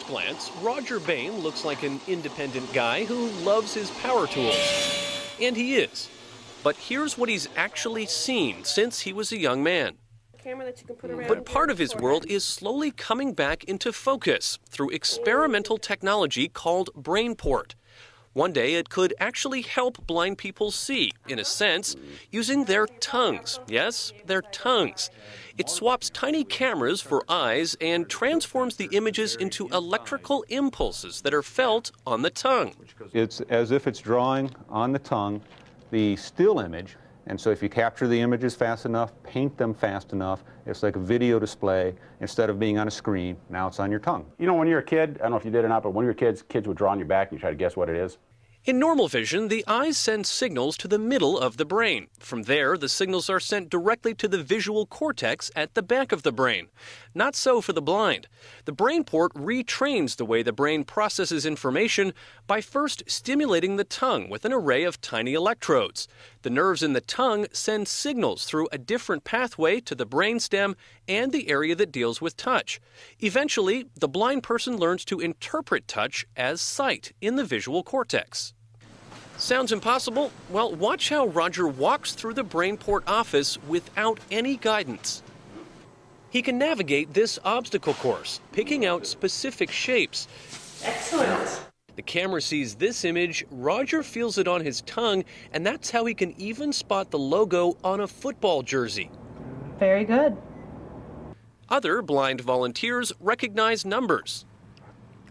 glance, Roger Bain looks like an independent guy who loves his power tools. And he is. But here's what he's actually seen since he was a young man. But part of his world is slowly coming back into focus through experimental technology called BrainPort. One day it could actually help blind people see, in a sense, using their tongues. Yes, their tongues. It swaps tiny cameras for eyes and transforms the images into electrical impulses that are felt on the tongue. It's as if it's drawing on the tongue the still image. And so if you capture the images fast enough, paint them fast enough, it's like a video display. Instead of being on a screen, now it's on your tongue. You know, when you're a kid, I don't know if you did or not, but when you were kids would draw on your back and you try to guess what it is. In normal vision, the eyes send signals to the middle of the brain. From there, the signals are sent directly to the visual cortex at the back of the brain. Not so for the blind. The BrainPort retrains the way the brain processes information by first stimulating the tongue with an array of tiny electrodes. The nerves in the tongue send signals through a different pathway to the brainstem and the area that deals with touch. Eventually, the blind person learns to interpret touch as sight in the visual cortex. Sounds impossible? Well, watch how Roger walks through the BrainPort office without any guidance. He can navigate this obstacle course, picking out specific shapes. Excellent. The camera sees this image, Roger feels it on his tongue, and that's how he can even spot the logo on a football jersey. Very good. Other blind volunteers recognize numbers.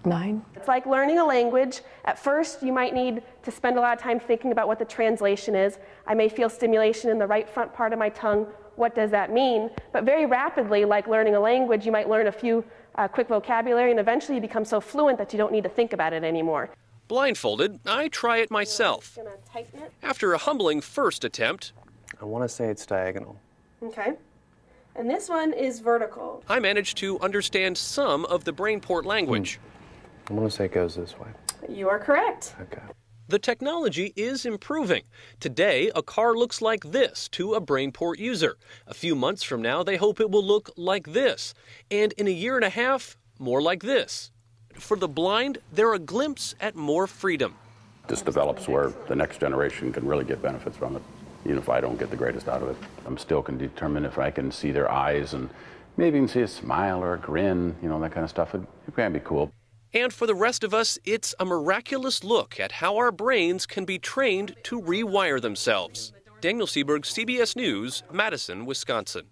9. It's like learning a language. At first, you might need to spend a lot of time thinking about what the translation is. I may feel stimulation in the right front part of my tongue. What does that mean? But very rapidly, like learning a language, you might learn a few quick vocabulary, and eventually you become so fluent that you don't need to think about it anymore. Blindfolded, I try it myself. After a humbling first attempt, I want to say it's diagonal. Okay. And this one is vertical. I managed to understand some of the BrainPort language. I want to say it goes this way. You are correct. Okay. The technology is improving. Today, a car looks like this to a BrainPort user. A few months from now, they hope it will look like this. And in a year and a half, more like this. For the blind, they're a glimpse at more freedom. This develops where the next generation can really get benefits from it. Even if I don't get the greatest out of it, I still can determine if I can see their eyes and maybe even see a smile or a grin, you know, that kind of stuff. It can be cool. And for the rest of us, it's a miraculous look at how our brains can be trained to rewire themselves. Daniel Seberg, CBS News, Madison, Wisconsin.